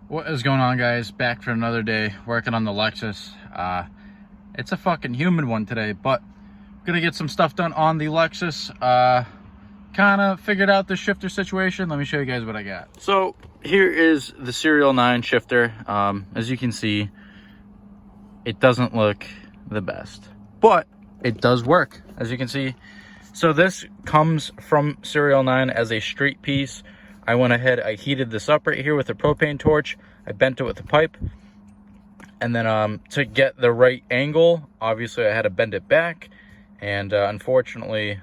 What is going on, guys? Back for another day working on the Lexus. It's a fucking humid one today, but I'm gonna get some stuff done on the Lexus. Kind of figured out the shifter situation. Let me show you guys what I got. So here is the Serial 9 shifter. As you can see, it doesn't look the best, but it does work, as you can see. So this comes from Serial 9 as a straight piece. I went ahead, I heated this up right here with a propane torch. I bent it with a pipe. And then to get the right angle, obviously I had to bend it back. And unfortunately,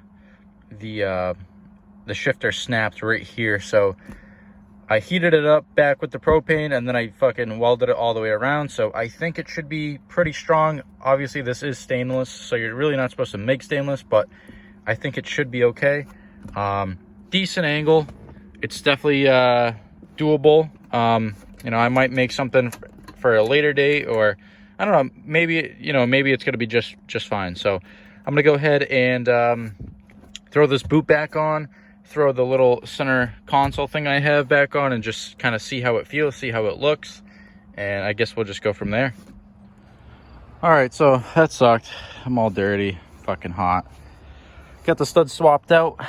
the shifter snapped right here. So I heated it up back with the propane, and then I fucking welded it all the way around. So I think it should be pretty strong. Obviously, this is stainless, so you're really not supposed to make stainless, but I think it should be okay. Decent angle. It's definitely doable. You know, I might make something for a later date, or I don't know, maybe, you know, maybe it's gonna be just fine. So I'm gonna go ahead and throw this boot back on, throw the little center console thing I have back on, and just kind of see how it feels, see how it looks, and I guess we'll just go from there. All right, so that sucked. I'm all dirty, fucking hot. Got the studs swapped out.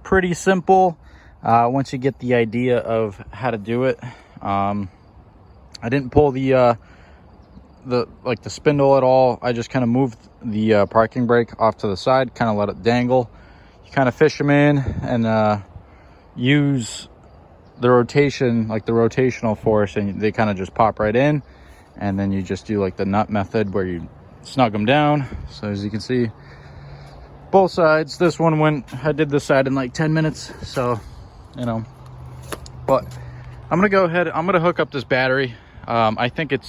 Pretty simple. Once you get the idea of how to do it. I didn't pull the spindle at all. I just kind of moved the parking brake off to the side, kind of let it dangle. You kind of fish them in and use the rotation, like the rotational force, and they kind of just pop right in. And then you just do like the nut method where you snug them down. So as you can see, both sides. This one I did this side in like 10 minutes, so you know. But I'm gonna go ahead, I'm gonna hook up this battery. I think it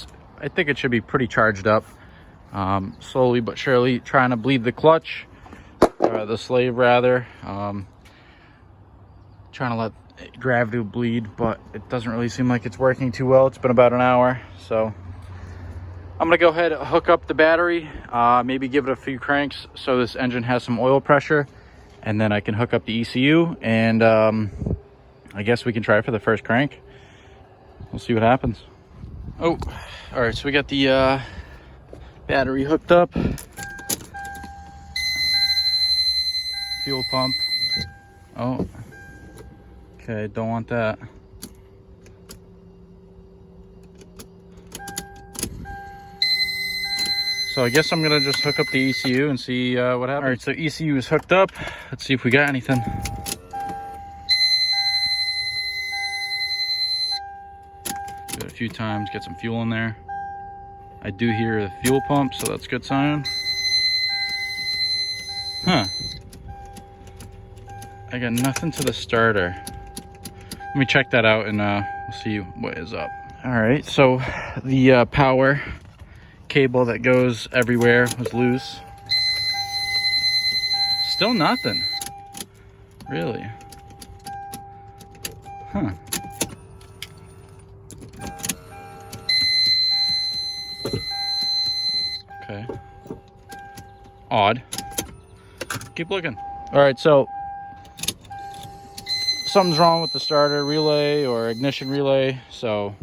should be pretty charged up. Slowly but surely trying to bleed the clutch, or the slave rather. Trying to let gravity bleed, but it doesn't really seem like it's working too well. It's been about an hour, so I'm gonna go ahead and hook up the battery, maybe give it a few cranks so this engine has some oil pressure, and then I can hook up the ECU, and I guess we can try for the first crank. We'll see what happens. Oh, all right, so we got the battery hooked up. Fuel pump. Oh, okay, don't want that. So I guess I'm gonna just hook up the ECU and see what happens. All right, so ECU is hooked up. Let's see if we got anything. Do it a few times, get some fuel in there. I do hear the fuel pump, so that's a good sign. Huh. I got nothing to the starter. Let me check that out and we'll see what is up. All right, so the power cable that goes everywhere was loose. Still nothing. Really? Huh. Okay. Odd. Keep looking. All right, so something's wrong with the starter relay or ignition relay. So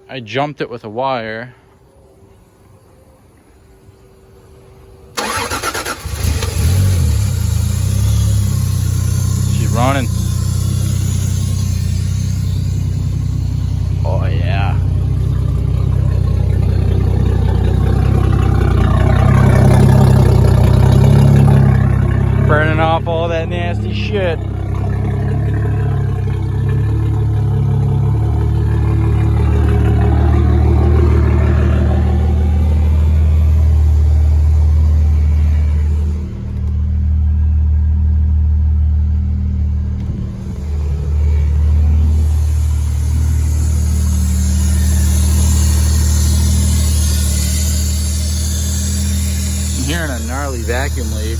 I jumped it with a wire. Running. Oh yeah. Burning off all that nasty shit. Hearing a gnarly vacuum leak.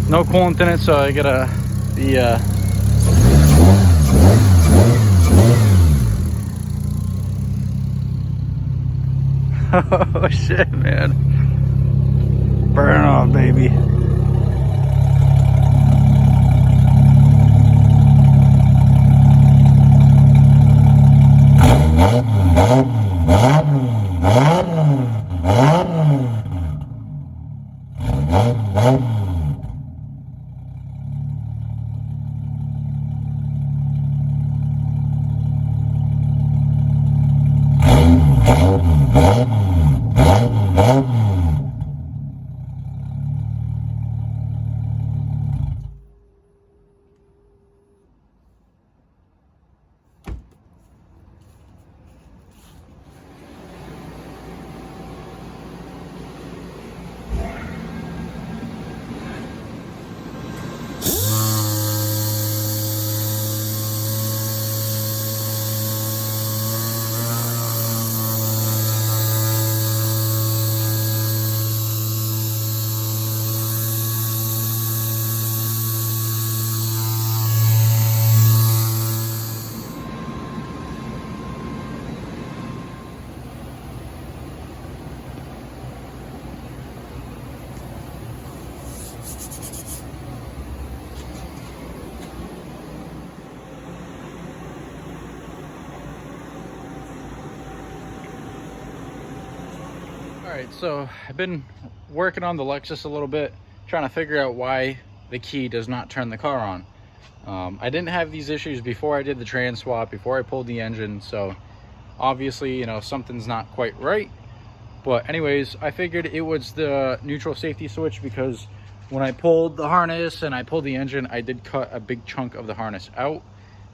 No coolant in it, so I gotta the Oh shit, man. Burn off, baby. Alright, so I've been working on the Lexus a little bit, trying to figure out why the key does not turn the car on. I didn't have these issues before I did the trans swap, before I pulled the engine, so obviously, you know, something's not quite right. But anyways, I figured it was the neutral safety switch, because when I pulled the harness and I pulled the engine, I did cut a big chunk of the harness out.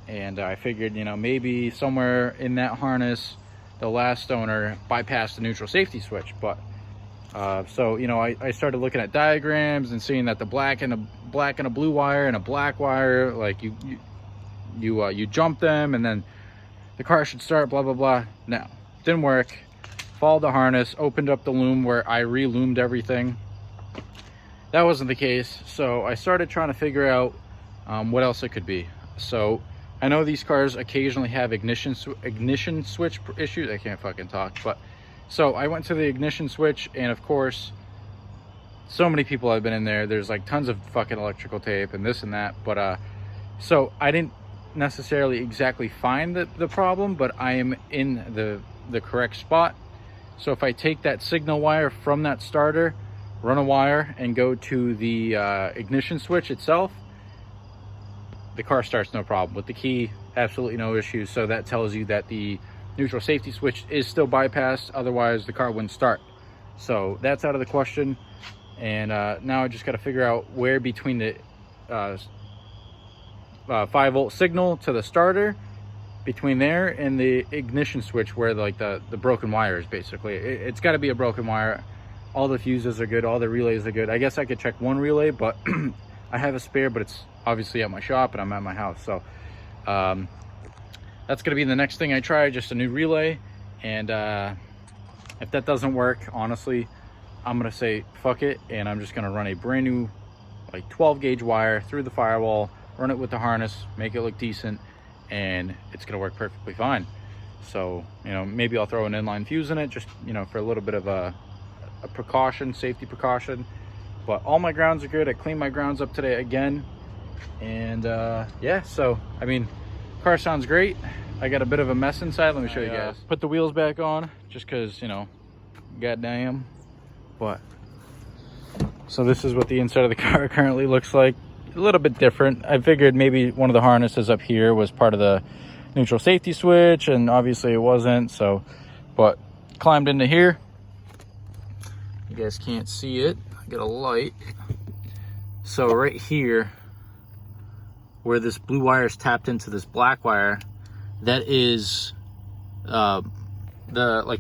And I figured, you know, maybe somewhere in that harness, the last owner bypassed the neutral safety switch. But so, you know, I started looking at diagrams and seeing that the black and a blue wire and a black wire, like you jump them and then the car should start, blah blah blah. No, didn't work. Followed the harness, opened up the loom where I re-loomed everything. That wasn't the case, so I started trying to figure out what else it could be. So I know these cars occasionally have ignition switch issues. I can't fucking talk, but so I went to the ignition switch, and of course, so many people have been in there. There's like tons of fucking electrical tape and this and that. But so I didn't necessarily exactly find the problem, but I am in the correct spot. So if I take that signal wire from that starter, run a wire, and go to the ignition switch itself, the car starts no problem. With the key, absolutely no issues. So that tells you that the neutral safety switch is still bypassed, otherwise the car wouldn't start. So that's out of the question. And now I just got to figure out where between the 5-volt signal to the starter, between there and the ignition switch, where like the broken wire is. Basically it's got to be a broken wire. All the fuses are good, all the relays are good. I guess I could check one relay, but I have a spare, but it's obviously at my shop and I'm at my house. So that's going to be the next thing I try, just a new relay. And if that doesn't work, honestly, I'm going to say fuck it, and I'm just going to run a brand new like 12 gauge wire through the firewall, run it with the harness, make it look decent, and it's going to work perfectly fine. So, you know, maybe I'll throw an inline fuse in it, just, you know, for a little bit of a precaution, safety precaution. But all my grounds are good. I cleaned my grounds up today again. And yeah, so I mean, car sounds great. I got a bit of a mess inside. Let me show you guys. Put the wheels back on just because, you know, goddamn. But so this is what the inside of the car currently looks like. A little bit different. I figured maybe one of the harnesses up here was part of the neutral safety switch, and obviously it wasn't. So, but climbed into here. You guys can't see it. I got a light. So right here, where this blue wire is tapped into this black wire, that is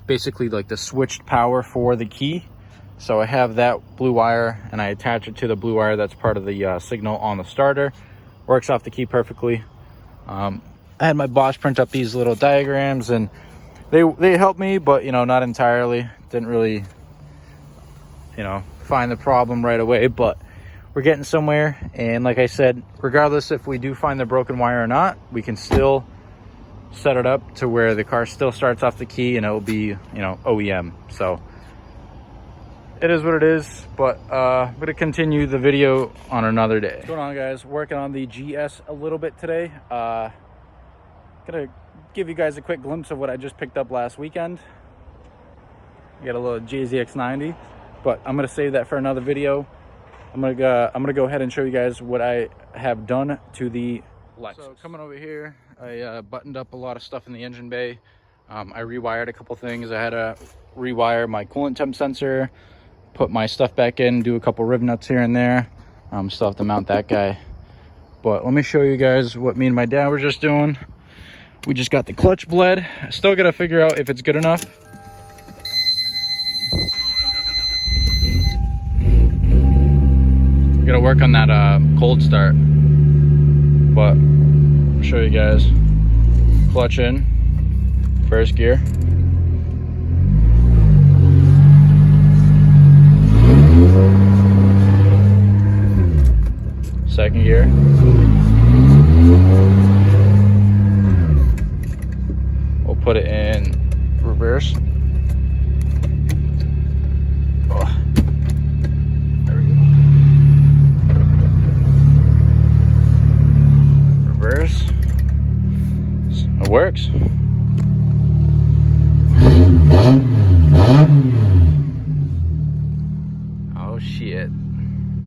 basically the switched power for the key. So I have that blue wire and I attach it to the blue wire that's part of the signal on the starter. Works off the key perfectly. I had my boss print up these little diagrams, and they helped me, but you know, not entirely. Didn't really, you know, find the problem right away, but we're getting somewhere. And like I said, regardless if we do find the broken wire or not, we can still set it up to where the car still starts off the key and it will be, you know, OEM. So it is what it is, but I'm gonna continue the video on another day. What's going on, guys? Working on the GS a little bit today. Gonna give you guys a quick glimpse of what I just picked up last weekend. I got a little Gs300, but I'm gonna save that for another video. I'm gonna go ahead and show you guys what I have done to the Lexus. So coming over here, I buttoned up a lot of stuff in the engine bay. I rewired a couple things. I had to rewire my coolant temp sensor, put my stuff back in, do a couple riv nuts here and there. Still have to mount that guy. But let me show you guys what me and my dad were just doing. We just got the clutch bled. Still gotta figure out if it's good enough. Gotta work on that cold start. But I'll show you guys. Clutch in, first gear. Second gear. We'll put it in reverse. Oh. There we go. Reverse. It works.